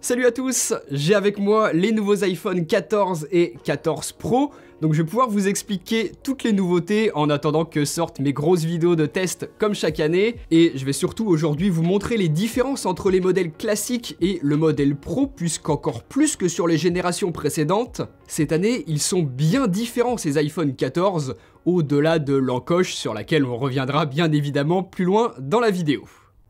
Salut à tous, j'ai avec moi les nouveaux iPhone 14 et 14 Pro, donc je vais pouvoir vous expliquer toutes les nouveautés en attendant que sortent mes grosses vidéos de test comme chaque année, et je vais surtout aujourd'hui vous montrer les différences entre les modèles classiques et le modèle Pro, puisqu'encore plus que sur les générations précédentes, cette année ils sont bien différents ces iPhone 14, au-delà de l'encoche sur laquelle on reviendra bien évidemment plus loin dans la vidéo.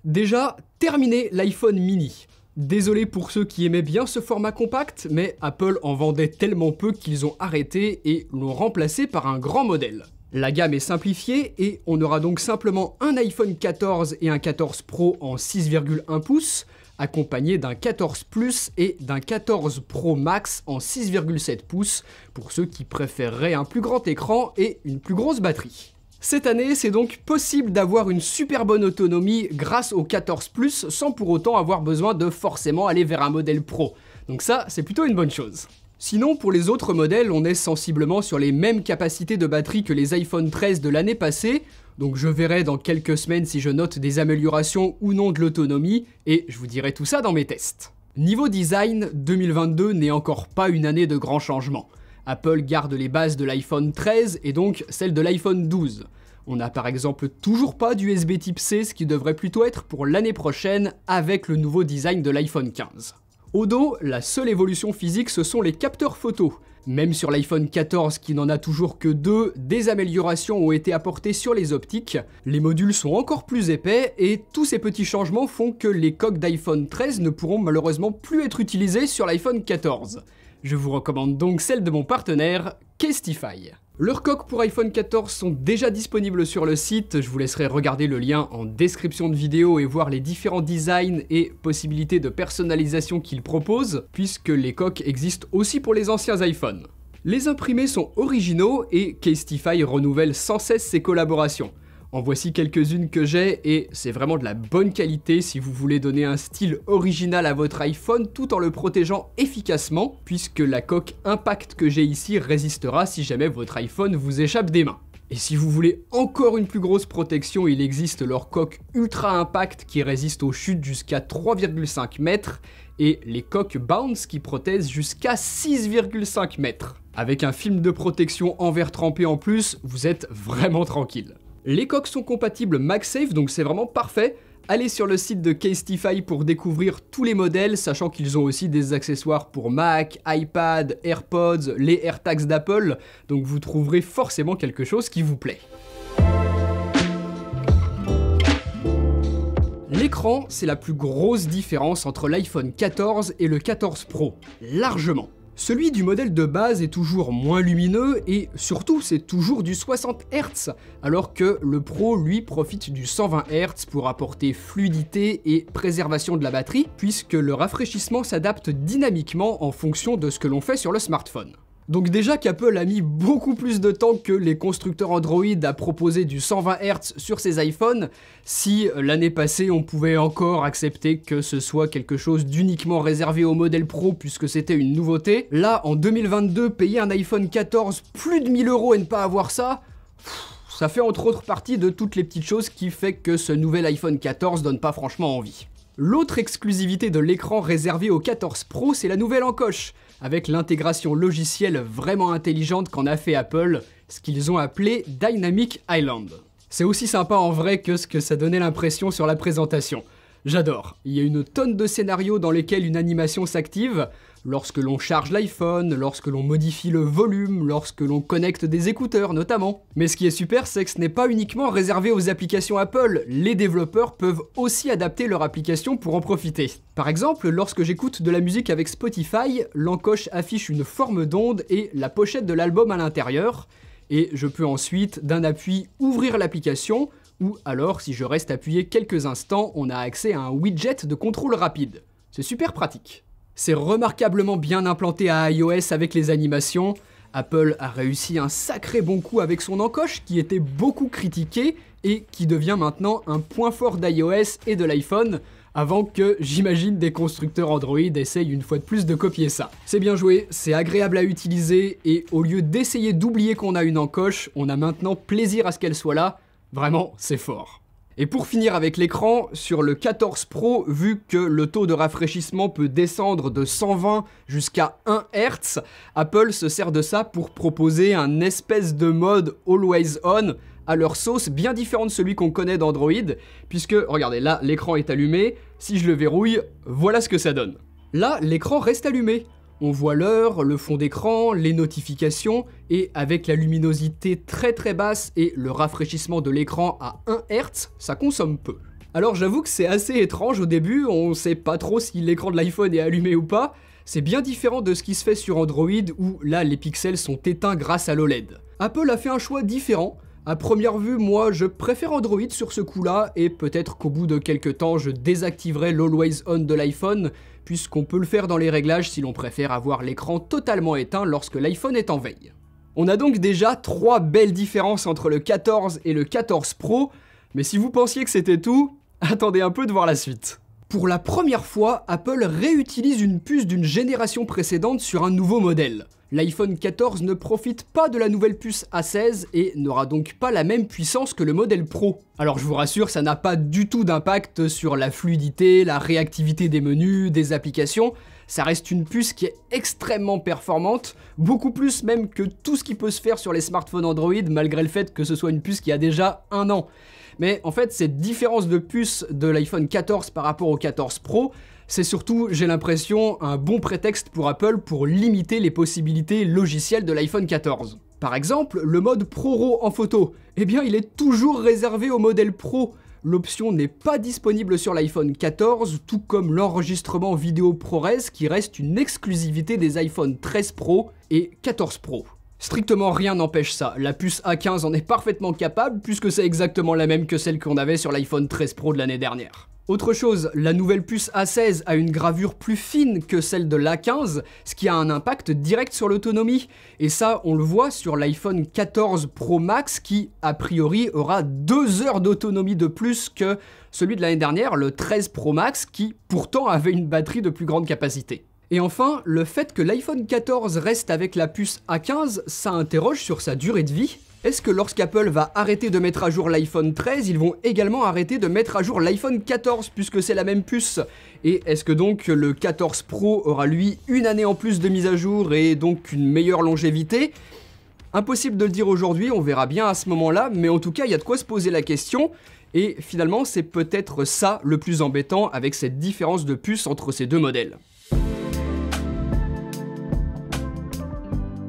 Déjà, terminé l'iPhone mini. Désolé pour ceux qui aimaient bien ce format compact, mais Apple en vendait tellement peu qu'ils ont arrêté et l'ont remplacé par un grand modèle. La gamme est simplifiée et on aura donc simplement un iPhone 14 et un 14 Pro en 6,1 pouces, accompagné d'un 14 Plus et d'un 14 Pro Max en 6,7 pouces, pour ceux qui préféreraient un plus grand écran et une plus grosse batterie. Cette année, c'est donc possible d'avoir une super bonne autonomie grâce au 14 Plus sans pour autant avoir besoin de forcément aller vers un modèle Pro. Donc ça, c'est plutôt une bonne chose. Sinon, pour les autres modèles, on est sensiblement sur les mêmes capacités de batterie que les iPhone 13 de l'année passée, donc je verrai dans quelques semaines si je note des améliorations ou non de l'autonomie, et je vous dirai tout ça dans mes tests. Niveau design, 2022 n'est encore pas une année de grands changements. Apple garde les bases de l'iPhone 13 et donc celles de l'iPhone 12. On n'a par exemple toujours pas d'USB Type C, ce qui devrait plutôt être pour l'année prochaine avec le nouveau design de l'iPhone 15. Au dos, la seule évolution physique, ce sont les capteurs photo. Même sur l'iPhone 14 qui n'en a toujours que 2, des améliorations ont été apportées sur les optiques, les modules sont encore plus épais et tous ces petits changements font que les coques d'iPhone 13 ne pourront malheureusement plus être utilisées sur l'iPhone 14. Je vous recommande donc celle de mon partenaire, Casetify. Leurs coques pour iPhone 14 sont déjà disponibles sur le site, je vous laisserai regarder le lien en description de vidéo et voir les différents designs et possibilités de personnalisation qu'ils proposent, puisque les coques existent aussi pour les anciens iPhones. Les imprimés sont originaux et Casetify renouvelle sans cesse ses collaborations. En voici quelques-unes que j'ai et c'est vraiment de la bonne qualité si vous voulez donner un style original à votre iPhone tout en le protégeant efficacement, puisque la coque Impact que j'ai ici résistera si jamais votre iPhone vous échappe des mains. Et si vous voulez encore une plus grosse protection, il existe leur coque Ultra Impact qui résiste aux chutes jusqu'à 3,5 mètres et les coques Bounce qui protègent jusqu'à 6,5 mètres. Avec un film de protection en verre trempé en plus, vous êtes vraiment tranquille. Les coques sont compatibles MagSafe, donc c'est vraiment parfait. Allez sur le site de Casetify pour découvrir tous les modèles, sachant qu'ils ont aussi des accessoires pour Mac, iPad, AirPods, les AirTags d'Apple, donc vous trouverez forcément quelque chose qui vous plaît. L'écran, c'est la plus grosse différence entre l'iPhone 14 et le 14 Pro, largement. Celui du modèle de base est toujours moins lumineux et surtout c'est toujours du 60 Hz, alors que le Pro lui profite du 120 Hz pour apporter fluidité et préservation de la batterie, puisque le rafraîchissement s'adapte dynamiquement en fonction de ce que l'on fait sur le smartphone. Donc déjà qu'Apple a mis beaucoup plus de temps que les constructeurs Android à proposer du 120 Hz sur ses iPhones, si l'année passée on pouvait encore accepter que ce soit quelque chose d'uniquement réservé au modèle Pro puisque c'était une nouveauté, là en 2022 payer un iPhone 14 plus de 1000 € et ne pas avoir ça, ça fait entre autres partie de toutes les petites choses qui fait que ce nouvel iPhone 14 donne pas franchement envie. L'autre exclusivité de l'écran réservé au 14 Pro, c'est la nouvelle encoche, avec l'intégration logicielle vraiment intelligente qu'en a fait Apple, ce qu'ils ont appelé Dynamic Island. C'est aussi sympa en vrai que ce que ça donnait l'impression sur la présentation. J'adore, il y a une tonne de scénarios dans lesquels une animation s'active, lorsque l'on charge l'iPhone, lorsque l'on modifie le volume, lorsque l'on connecte des écouteurs notamment. Mais ce qui est super, c'est que ce n'est pas uniquement réservé aux applications Apple, les développeurs peuvent aussi adapter leur application pour en profiter. Par exemple, lorsque j'écoute de la musique avec Spotify, l'encoche affiche une forme d'onde et la pochette de l'album à l'intérieur, et je peux ensuite d'un appui ouvrir l'application, ou alors si je reste appuyé quelques instants, on a accès à un widget de contrôle rapide. C'est super pratique. C'est remarquablement bien implanté à iOS avec les animations. Apple a réussi un sacré bon coup avec son encoche qui était beaucoup critiqué et qui devient maintenant un point fort d'iOS et de l'iPhone, avant que, j'imagine, des constructeurs Android essayent une fois de plus de copier ça. C'est bien joué, c'est agréable à utiliser et au lieu d'essayer d'oublier qu'on a une encoche, on a maintenant plaisir à ce qu'elle soit là. Vraiment, c'est fort. Et pour finir avec l'écran, sur le 14 Pro, vu que le taux de rafraîchissement peut descendre de 120 jusqu'à 1 Hz, Apple se sert de ça pour proposer un espèce de mode Always On à leur sauce, bien différent de celui qu'on connaît d'Android, puisque, regardez, là, l'écran est allumé, si je le verrouille, voilà ce que ça donne. Là, l'écran reste allumé. On voit l'heure, le fond d'écran, les notifications, et avec la luminosité très très basse et le rafraîchissement de l'écran à 1 Hz, ça consomme peu. Alors j'avoue que c'est assez étrange au début, on sait pas trop si l'écran de l'iPhone est allumé ou pas. C'est bien différent de ce qui se fait sur Android où là les pixels sont éteints grâce à l'OLED. Apple a fait un choix différent. À première vue, moi je préfère Android sur ce coup-là, et peut-être qu'au bout de quelques temps je désactiverai l'Always On de l'iPhone, puisqu'on peut le faire dans les réglages si l'on préfère avoir l'écran totalement éteint lorsque l'iPhone est en veille. On a donc déjà 3 belles différences entre le 14 et le 14 Pro, mais si vous pensiez que c'était tout, attendez un peu de voir la suite. Pour la première fois, Apple réutilise une puce d'une génération précédente sur un nouveau modèle. L'iPhone 14 ne profite pas de la nouvelle puce A16 et n'aura donc pas la même puissance que le modèle Pro. Alors je vous rassure, ça n'a pas du tout d'impact sur la fluidité, la réactivité des menus, des applications. Ça reste une puce qui est extrêmement performante, beaucoup plus même que tout ce qui peut se faire sur les smartphones Android, malgré le fait que ce soit une puce qui a déjà 1 an. Mais en fait, cette différence de puce de l'iPhone 14 par rapport au 14 Pro, c'est surtout, j'ai l'impression, un bon prétexte pour Apple pour limiter les possibilités logicielles de l'iPhone 14. Par exemple, le mode ProRAW en photo, eh bien il est toujours réservé au modèle Pro. L'option n'est pas disponible sur l'iPhone 14, tout comme l'enregistrement vidéo ProRes qui reste une exclusivité des iPhone 13 Pro et 14 Pro. Strictement rien n'empêche ça, la puce A15 en est parfaitement capable puisque c'est exactement la même que celle qu'on avait sur l'iPhone 13 Pro de l'année dernière. Autre chose, la nouvelle puce A16 a une gravure plus fine que celle de l'A15, ce qui a un impact direct sur l'autonomie. Et ça, on le voit sur l'iPhone 14 Pro Max qui, a priori, aura 2 heures d'autonomie de plus que celui de l'année dernière, le 13 Pro Max, qui pourtant avait une batterie de plus grande capacité. Et enfin, le fait que l'iPhone 14 reste avec la puce A15, ça interroge sur sa durée de vie. Est-ce que lorsqu'Apple va arrêter de mettre à jour l'iPhone 13, ils vont également arrêter de mettre à jour l'iPhone 14 puisque c'est la même puce? Et est-ce que donc le 14 Pro aura lui une année en plus de mise à jour et donc une meilleure longévité? Impossible de le dire aujourd'hui, on verra bien à ce moment-là, mais en tout cas il y a de quoi se poser la question. Et finalement c'est peut-être ça le plus embêtant avec cette différence de puce entre ces deux modèles.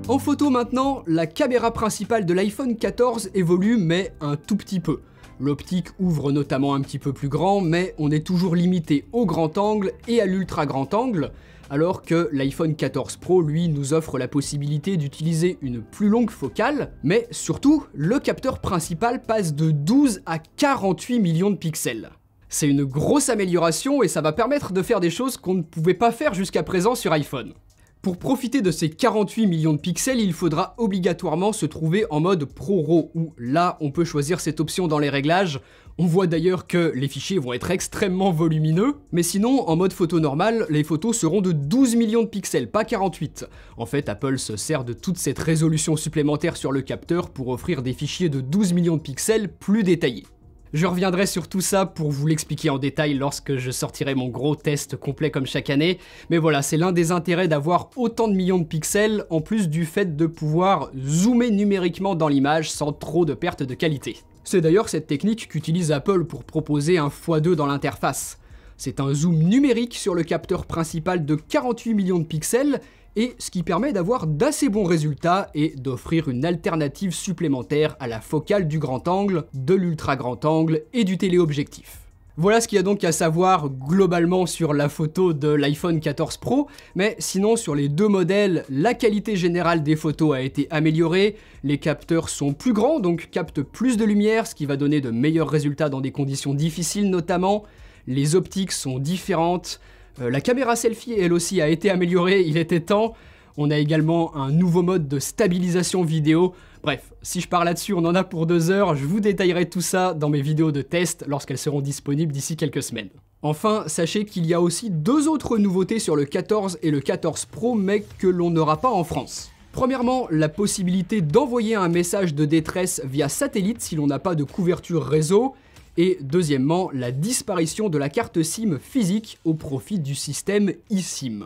En photo maintenant, la caméra principale de l'iPhone 14 évolue mais un tout petit peu. L'optique ouvre notamment un petit peu plus grand, mais on est toujours limité au grand angle et à l'ultra grand angle, alors que l'iPhone 14 Pro, lui, nous offre la possibilité d'utiliser une plus longue focale, mais surtout, le capteur principal passe de 12 à 48 millions de pixels. C'est une grosse amélioration et ça va permettre de faire des choses qu'on ne pouvait pas faire jusqu'à présent sur iPhone. Pour profiter de ces 48 millions de pixels, il faudra obligatoirement se trouver en mode ProRAW, où là, on peut choisir cette option dans les réglages. On voit d'ailleurs que les fichiers vont être extrêmement volumineux, mais sinon, en mode photo normal, les photos seront de 12 millions de pixels, pas 48. En fait, Apple se sert de toute cette résolution supplémentaire sur le capteur pour offrir des fichiers de 12 millions de pixels plus détaillés. Je reviendrai sur tout ça pour vous l'expliquer en détail lorsque je sortirai mon gros test complet comme chaque année, mais voilà, c'est l'un des intérêts d'avoir autant de millions de pixels, en plus du fait de pouvoir zoomer numériquement dans l'image sans trop de perte de qualité. C'est d'ailleurs cette technique qu'utilise Apple pour proposer un x2 dans l'interface. C'est un zoom numérique sur le capteur principal de 48 millions de pixels, et ce qui permet d'avoir d'assez bons résultats et d'offrir une alternative supplémentaire à la focale du grand angle, de l'ultra grand angle et du téléobjectif. Voilà ce qu'il y a donc à savoir globalement sur la photo de l'iPhone 14 Pro, mais sinon sur les deux modèles, la qualité générale des photos a été améliorée, les capteurs sont plus grands donc captent plus de lumière, ce qui va donner de meilleurs résultats dans des conditions difficiles notamment, les optiques sont différentes, la caméra selfie, elle aussi, a été améliorée, il était temps. On a également un nouveau mode de stabilisation vidéo. Bref, si je pars là-dessus, on en a pour 2 heures. Je vous détaillerai tout ça dans mes vidéos de test lorsqu'elles seront disponibles d'ici quelques semaines. Enfin, sachez qu'il y a aussi 2 autres nouveautés sur le 14 et le 14 Pro, mais que l'on n'aura pas en France. Premièrement, la possibilité d'envoyer un message de détresse via satellite si l'on n'a pas de couverture réseau. Et deuxièmement, la disparition de la carte SIM physique au profit du système eSIM.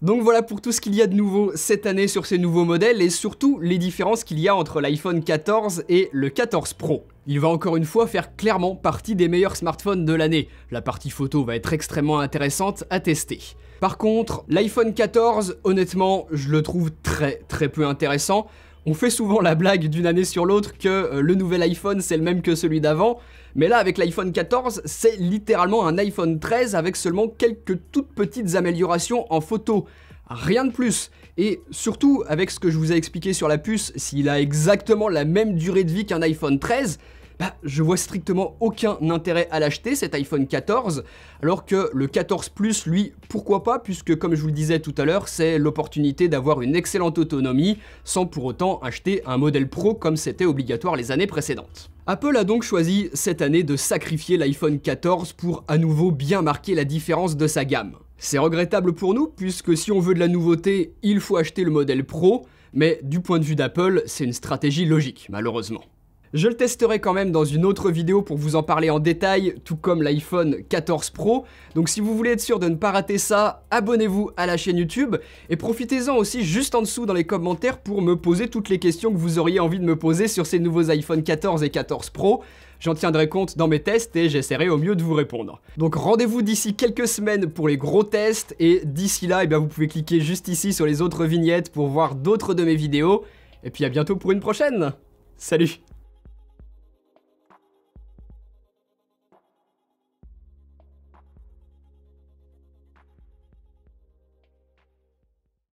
Donc voilà pour tout ce qu'il y a de nouveau cette année sur ces nouveaux modèles et surtout les différences qu'il y a entre l'iPhone 14 et le 14 Pro. Il va encore une fois faire clairement partie des meilleurs smartphones de l'année. La partie photo va être extrêmement intéressante à tester. Par contre, l'iPhone 14, honnêtement, je le trouve très peu intéressant. On fait souvent la blague d'une année sur l'autre que le nouvel iPhone c'est le même que celui d'avant, mais là avec l'iPhone 14, c'est littéralement un iPhone 13 avec seulement quelques toutes petites améliorations en photo. Rien de plus. Et surtout, avec ce que je vous ai expliqué sur la puce, s'il a exactement la même durée de vie qu'un iPhone 13, je vois strictement aucun intérêt à l'acheter, cet iPhone 14, alors que le 14 Plus, lui, pourquoi pas, puisque comme je vous le disais tout à l'heure, c'est l'opportunité d'avoir une excellente autonomie, sans pour autant acheter un modèle Pro comme c'était obligatoire les années précédentes. Apple a donc choisi cette année de sacrifier l'iPhone 14 pour à nouveau bien marquer la différence de sa gamme. C'est regrettable pour nous, puisque si on veut de la nouveauté, il faut acheter le modèle Pro, mais du point de vue d'Apple, c'est une stratégie logique, malheureusement. Je le testerai quand même dans une autre vidéo pour vous en parler en détail, tout comme l'iPhone 14 Pro. Donc si vous voulez être sûr de ne pas rater ça, abonnez-vous à la chaîne YouTube et profitez-en aussi juste en dessous dans les commentaires pour me poser toutes les questions que vous auriez envie de me poser sur ces nouveaux iPhone 14 et 14 Pro. J'en tiendrai compte dans mes tests et j'essaierai au mieux de vous répondre. Donc rendez-vous d'ici quelques semaines pour les gros tests et d'ici là, vous pouvez cliquer juste ici sur les autres vignettes pour voir d'autres de mes vidéos. Et puis à bientôt pour une prochaine. Salut!